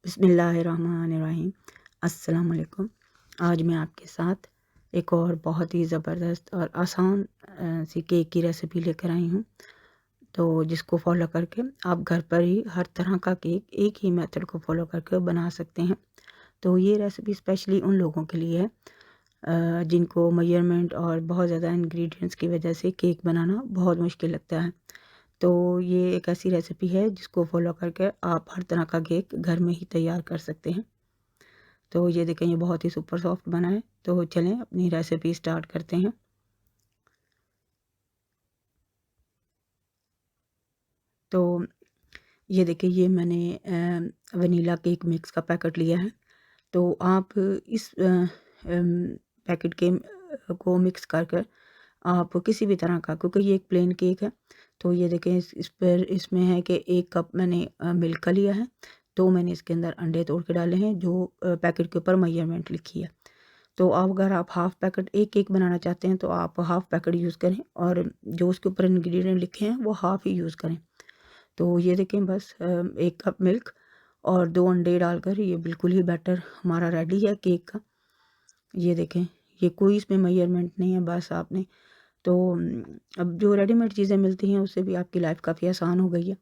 बिस्मिल्लाहिर्रहमानिर्रहीम। अस्सलाम वालेकुम। आज मैं आपके साथ एक और बहुत ही ज़बरदस्त और आसान सी केक की रेसिपी लेकर आई हूँ। तो जिसको फॉलो करके आप घर पर ही हर तरह का केक एक ही मेथड को फॉलो करके बना सकते हैं। तो ये रेसिपी स्पेशली उन लोगों के लिए है जिनको मेजरमेंट और बहुत ज़्यादा इंग्रेडिएंट्स की वजह से केक बनाना बहुत मुश्किल लगता है। तो ये एक ऐसी रेसिपी है जिसको फॉलो करके आप हर तरह का केक घर में ही तैयार कर सकते हैं। तो ये देखें, ये बहुत ही सुपर सॉफ्ट बना है। तो चलें अपनी रेसिपी स्टार्ट करते हैं। तो ये देखिए, ये मैंने वनीला केक मिक्स का पैकेट लिया है। तो आप इस पैकेट के को मिक्स कर कर आप किसी भी तरह का, क्योंकि ये एक प्लेन केक है, तो ये देखें इस पर इसमें है कि 1 कप मैंने मिल्क का लिया है। तो मैंने इसके अंदर अंडे तोड़ के डाले हैं जो पैकेट के ऊपर मेजरमेंट लिखी है। तो अब अगर आप हाफ़ पैकेट एक केक बनाना चाहते हैं तो आप हाफ़ पैकेट यूज़ करें, और जो उसके ऊपर इंग्रेडिएंट लिखे हैं वो हाफ़ ही यूज़ करें। तो ये देखें, बस 1 कप मिल्क और 2 अंडे डालकर ये बिल्कुल ही बैटर हमारा रेडी है केक का। ये देखें, ये कोई इसमें मेजरमेंट नहीं है, बस आपने तो अब जो रेडीमेड चीज़ें मिलती हैं उससे भी आपकी लाइफ काफ़ी आसान हो गई है।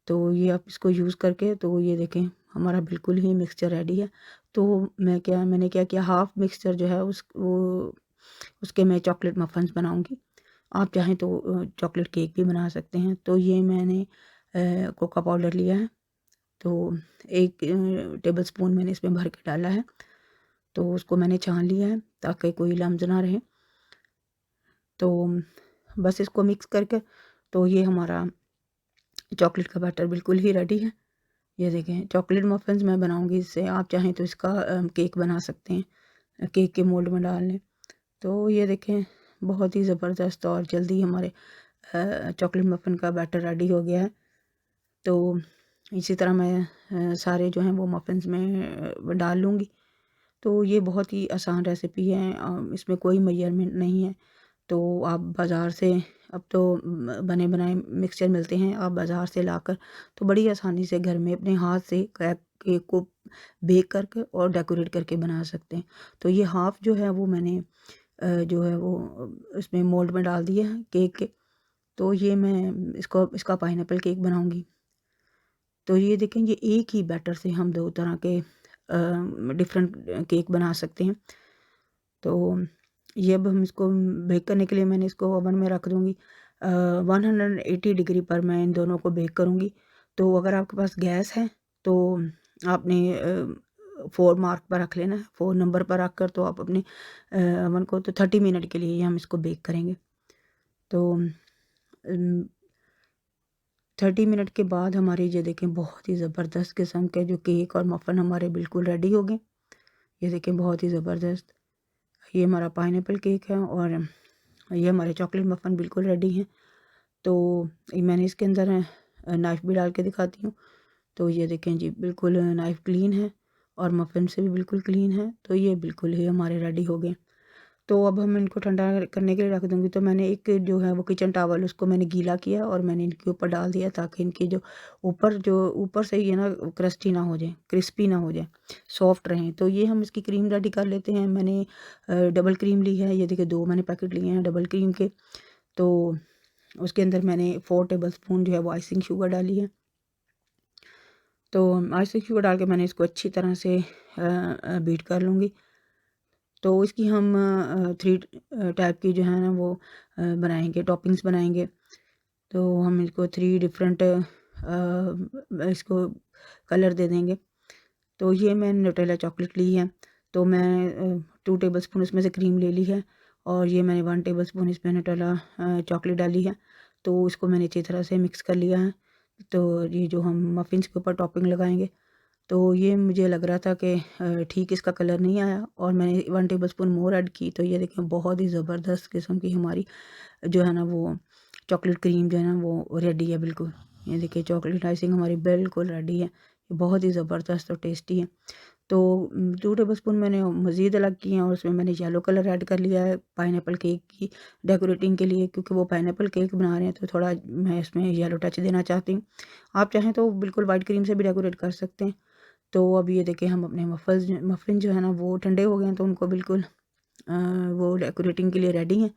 तो ये आप इसको यूज़ करके, तो ये देखें हमारा बिल्कुल ही मिक्सचर रेडी है। तो मैंने क्या किया, हाफ़ मिक्सचर जो है उसके मैं चॉकलेट मफ़िन्स बनाऊँगी। आप चाहें तो चॉकलेट केक भी बना सकते हैं। तो ये मैंने कोका पाउडर लिया है। तो 1 टेबलस्पून मैंने इसमें भर के डाला है। तो उसको मैंने छान लिया है ताकि कोई लम्स ना रहे। तो बस इसको मिक्स करके, तो ये हमारा चॉकलेट का बैटर बिल्कुल ही रेडी है। ये देखें, चॉकलेट मफ़िन्स मैं बनाऊँगी इससे। आप चाहें तो इसका केक बना सकते हैं, केक के मोल्ड में डाल लें। तो ये देखें, बहुत ही ज़बरदस्त और जल्दी हमारे चॉकलेट मफ़िन का बैटर रेडी हो गया है। तो इसी तरह मैं सारे जो हैं वो मफ़िन्स में डाल लूँगी। तो ये बहुत ही आसान रेसिपी है, इसमें कोई मेजरमेंट नहीं है। तो आप बाज़ार से, अब तो बने बनाए मिक्सचर मिलते हैं, आप बाज़ार से लाकर तो बड़ी आसानी से घर में अपने हाथ से केक को बेक करके और डेकोरेट करके बना सकते हैं। तो ये हाफ़ जो है वो मैंने जो है वो इसमें मोल्ड में डाल दिया है केक के। तो ये मैं इसका पाइनएप्पल केक बनाऊँगी। तो ये देखें, ये एक ही बैटर से हम 2 तरह के डिफरेंट केक बना सकते हैं। तो ये अब हम इसको बेक करने के लिए मैंने इसको ओवन में रख दूँगी। 180 डिग्री पर मैं इन दोनों को बेक करूँगी। तो अगर आपके पास गैस है तो आपने 4 मार्क पर रख लेना है। 4 नंबर पर रख कर तो आप अपने ओवन को, तो 30 मिनट के लिए ही हम इसको बेक करेंगे। तो 30 मिनट के बाद हमारे ये देखें बहुत ही ज़बरदस्त किस्म के जो केक और मफ़िन हमारे बिल्कुल रेडी हो गए। ये देखें, बहुत ही ज़बरदस्त। ये हमारा पाइनएप्पल केक है और ये हमारे चॉकलेट मफ़िन बिल्कुल रेडी हैं। तो ये मैंने इसके अंदर नाइफ़ भी डाल के दिखाती हूँ। तो ये देखें जी, बिल्कुल नाइफ़ क्लीन है और मफ़िन से भी बिल्कुल क्लीन है। तो ये बिल्कुल ही हमारे रेडी हो गए। तो अब हम इनको ठंडा करने के लिए रख दूँगी। तो मैंने एक जो है वो किचन टॉवल, उसको मैंने गीला किया और मैंने इनके ऊपर डाल दिया ताकि इनकी जो ऊपर से ये ना क्रस्टी ना हो जाए, क्रिस्पी ना हो जाए, सॉफ्ट रहें। तो ये हम इसकी क्रीम रेडी कर लेते हैं। मैंने डबल क्रीम ली है। ये देखिए, 2 मैंने पैकेट लिए हैं डबल क्रीम के। तो उसके अंदर मैंने 4 टेबलस्पून जो है वो आइसिंग शुगर डाली है। तो आइसिंग शुगर डाल के मैंने इसको अच्छी तरह से बीट कर लूँगी। तो इसकी हम 3 टाइप की जो है ना वो बनाएँगे, टॉपिंग्स बनाएँगे। तो हम इसको 3 डिफरेंट इसको कलर दे देंगे। तो ये मैंने न्यूटेला चॉकलेट ली है। तो मैं 2 टेबलस्पून इसमें से क्रीम ले ली है और ये मैंने 1 टेबलस्पून इसमें न्यूटेला चॉकलेट डाली है। तो इसको मैंने अच्छी तरह से मिक्स कर लिया है। तो ये जो हम मफ़िन्स के ऊपर टॉपिंग लगाएँगे, तो ये मुझे लग रहा था कि ठीक इसका कलर नहीं आया और मैंने 1 टेबलस्पून मोर ऐड की। तो ये देखें, बहुत ही ज़बरदस्त किस्म की हमारी जो है ना वो चॉकलेट क्रीम जो है ना वो रेडी है बिल्कुल। ये देखिए, चॉकलेट आइसिंग हमारी बिल्कुल रेडी है। ये बहुत ही ज़बरदस्त और टेस्टी है। तो 2 टेबलस्पून मैंने मज़ीद अलग किए हैं और उसमें मैंने येलो कलर ऐड कर लिया है पाइनएप्पल केक की डेकोरेटिंग के लिए, क्योंकि वो पाइनएप्पल केक बना रहे हैं तो थोड़ा मैं इसमें येलो टच देना चाहती हूँ। आप चाहें तो बिल्कुल वाइट क्रीम से भी डेकोरेट कर सकते हैं। तो अब ये देखिए हम अपने मफ़िन जो है ना वो ठंडे हो गए हैं, तो उनको बिल्कुल वो डेकोरेटिंग के लिए रेडी हैं।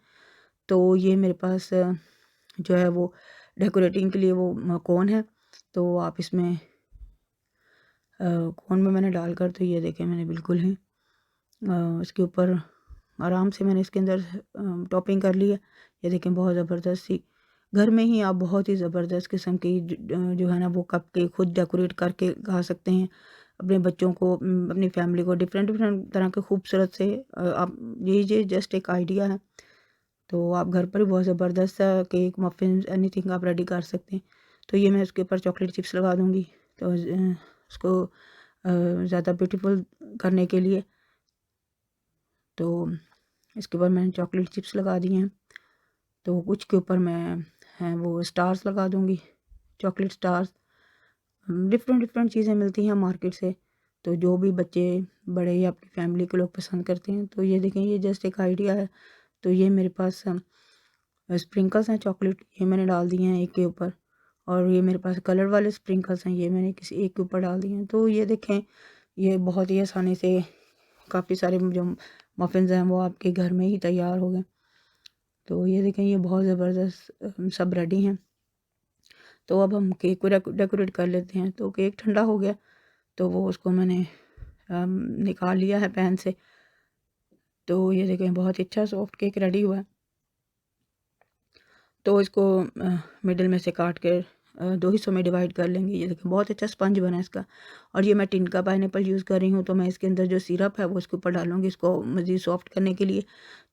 तो ये मेरे पास जो है वो डेकोरेटिंग के लिए वो कोन है, तो आप इसमें कोन में मैंने डालकर, तो ये देखें मैंने बिल्कुल ही इसके ऊपर आराम से मैंने इसके अंदर टॉपिंग कर ली है। ये देखें बहुत ज़बरदस्त सी, घर में ही आप बहुत ही ज़बरदस्त किस्म की जो है ना वो कप के खुद डेकोरेट करके खा सकते हैं। अपने बच्चों को अपनी फैमिली को डिफरेंट डिफरेंट तरह के खूबसूरत से आप ये जस्ट एक आइडिया है। तो आप घर पर ही बहुत ज़बरदस्त सा केक, मफ़िन्स, एनीथिंग आप रेडी कर सकते हैं। तो ये मैं उसके ऊपर चॉकलेट चिप्स लगा दूँगी, तो उसको ज़्यादा ब्यूटीफुल करने के लिए। तो इसके ऊपर मैंने चॉकलेट चिप्स लगा दिए हैं। तो कुछ के ऊपर मैं वो स्टार्स लगा दूँगी, चॉकलेट स्टार्स। डिफरेंट डिफरेंट चीज़ें मिलती हैं मार्केट से, तो जो भी बच्चे, बड़े या अपनी फैमिली के लोग पसंद करते हैं। तो ये देखें ये जस्ट एक आइडिया है। तो ये मेरे पास स्प्रिंकल्स हैं चॉकलेट, ये मैंने डाल दिए हैं एक के ऊपर, और ये मेरे पास कलर वाले स्प्रिंकल्स हैं, ये मैंने किसी एक के ऊपर डाल दिए हैं। तो ये देखें ये बहुत ही आसानी से काफ़ी सारे जो मफ़िन्स हैं वो आपके घर में ही तैयार हो गए। तो ये देखें ये बहुत ज़बरदस्त सब रेडी हैं। तो अब हम केक को डेकोरेट कर लेते हैं। तो केक ठंडा हो गया, तो वो उसको मैंने निकाल लिया है पैन से। तो ये देखें बहुत ही अच्छा सॉफ्ट केक रेडी हुआ है। तो इसको मिडिल में से काट कर दो हिस्सों में डिवाइड कर लेंगे। ये देखें बहुत अच्छा स्पंज बना है इसका। और ये मैं टिन का पाइनएप्पल यूज़ कर रही हूँ, तो मैं इसके अंदर जो सिरप है वो इसके ऊपर डालूँगी इसको मज़ीद सॉफ्ट करने के लिए।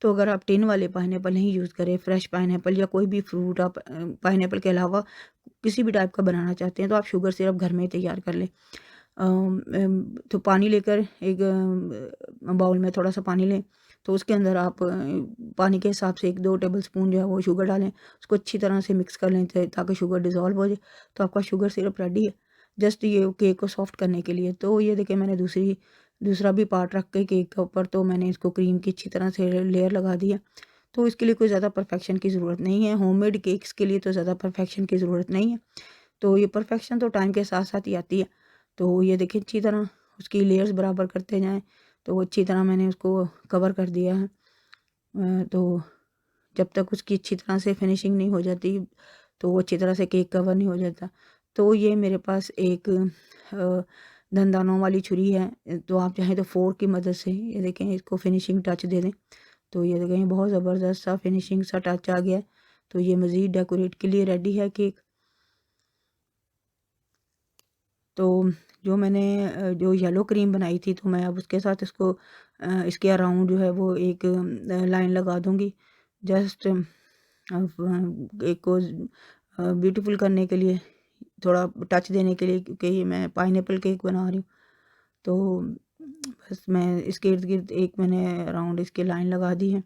तो अगर आप टिन वाले पाइनएप्पल नहीं यूज़ करें, फ्रेश पाइनएप्पल या कोई भी फ्रूट आप पाइनएप्पल के अलावा किसी भी टाइप का बनाना चाहते हैं, तो आप शुगर सिरप घर में ही तैयार कर लें। तो पानी लेकर एक बाउल में थोड़ा सा पानी लें, तो उसके अंदर आप पानी के हिसाब से 1-2 टेबलस्पून जो है वो शुगर डालें। उसको अच्छी तरह से मिक्स कर लें ताकि शुगर डिज़ोल्व हो जाए। तो आपका शुगर सिरप रेडी है, जस्ट ये केक को सॉफ्ट करने के लिए। तो ये देखिए मैंने दूसरा भी पार्ट रख के केक के ऊपर, तो मैंने इसको क्रीम की अच्छी तरह से लेयर लगा दी है। तो इसके लिए कोई ज़्यादा परफेक्शन की ज़रूरत नहीं है। होममेड केक्स के लिए तो ज़्यादा परफेक्शन की ज़रूरत नहीं है। तो ये परफेक्शन तो टाइम के साथ-साथ ही आती है। तो ये देखिए अच्छी तरह उसकी लेयर्स बराबर करते जाएँ, तो अच्छी तरह मैंने उसको कवर कर दिया है। तो जब तक उसकी अच्छी तरह से फिनिशिंग नहीं हो जाती, तो वो अच्छी तरह से केक कवर नहीं हो जाता। तो ये मेरे पास एक धनदानों वाली छुरी है, तो आप चाहें तो फ़ोर्क की मदद से ये देखें इसको फिनिशिंग टच दे दें। तो ये देखें बहुत ज़बरदस्त सा फिनिशिंग सा टच आ गया है। तो ये मज़ीद डेकोरेट के लिए रेडी है केक। तो जो मैंने जो येलो क्रीम बनाई थी, तो मैं अब उसके साथ इसको इसके अराउंड जो है वो एक लाइन लगा दूँगी, जस्ट केक को ब्यूटीफुल करने के लिए, थोड़ा टच देने के लिए, क्योंकि ये मैं पाइनएप्पल केक बना रही हूँ। तो बस मैं इसके इर्द-गिर्द एक मैंने अराउंड इसके लाइन लगा दी है।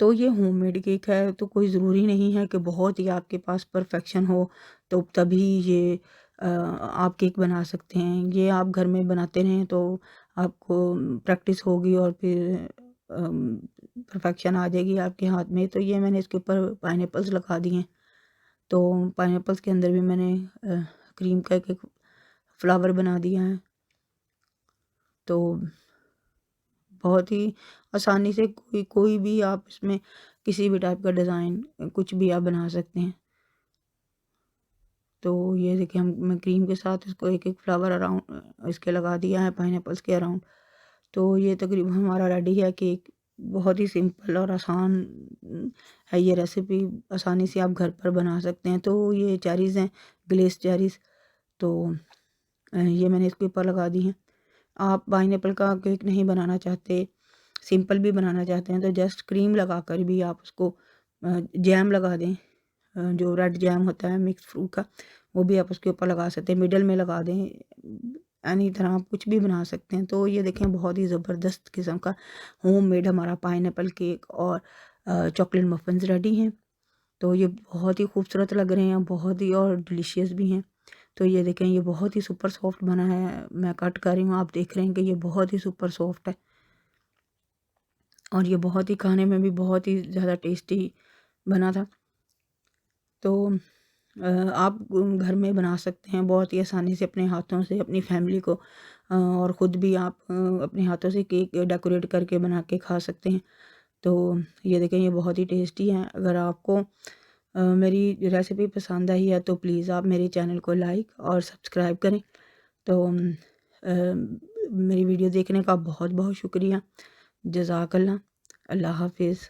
तो ये होममेड केक है, तो कोई ज़रूरी नहीं है कि बहुत ही आपके पास परफेक्शन हो, तो तभी ये आप केक बना सकते हैं। ये आप घर में बनाते रहें तो आपको प्रैक्टिस होगी और फिर परफेक्शन आ जाएगी आपके हाथ में। तो ये मैंने इसके ऊपर पाइनएप्पल्स लगा दिए हैं। तो पाइनएप्पल्स के अंदर भी मैंने क्रीम का एक फ्लावर बना दिया है। तो बहुत ही आसानी से कोई कोई भी आप इसमें किसी भी टाइप का डिज़ाइन कुछ भी आप बना सकते हैं। तो ये देखिए मैं क्रीम के साथ इसको एक-एक फ्लावर अराउंड इसके लगा दिया है पाइनएप्पल्स के अराउंड। तो ये तकरीबन हमारा रेडी है केक। बहुत ही सिंपल और आसान है ये रेसिपी, आसानी से आप घर पर बना सकते हैं। तो ये चेरीज़ हैं, ग्लेज़ चेरीज़, तो ये मैंने इसके ऊपर लगा दी हैं। आप पाइनएप्पल का केक नहीं बनाना चाहते, सिंपल भी बनाना चाहते हैं, तो जस्ट क्रीम लगाकर भी आप उसको जैम लगा दें। जो रेड जैम होता है मिक्स फ्रूट का, वो भी आप उसके ऊपर लगा सकते हैं, मिडल में लगा दें। एनी तरह आप कुछ भी बना सकते हैं। तो ये देखें बहुत ही ज़बरदस्त किस्म का होममेड हमारा पाइनएप्पल केक और चॉकलेट मफ़िन्स रेडी हैं। तो ये बहुत ही खूबसूरत लग रहे हैं, बहुत ही और डिलीशियस भी हैं। तो ये देखें ये बहुत ही सुपर सॉफ्ट बना है। मैं कट कर रही हूँ, आप देख रहे हैं कि ये बहुत ही सुपर सॉफ्ट है, और ये बहुत ही खाने में भी बहुत ही ज़्यादा टेस्टी बना था। तो आप घर में बना सकते हैं बहुत ही आसानी से अपने हाथों से अपनी फैमिली को, और ख़ुद भी आप अपने हाथों से केक डेकोरेट करके बना के खा सकते हैं। तो ये देखें, ये बहुत ही टेस्टी है। अगर आपको मेरी रेसिपी पसंद आई है तो प्लीज़ आप मेरे चैनल को लाइक और सब्सक्राइब करें। तो मेरी वीडियो देखने का बहुत बहुत शुक्रिया। जज़ाकल्लाह। अल्लाह हाफ़िज़।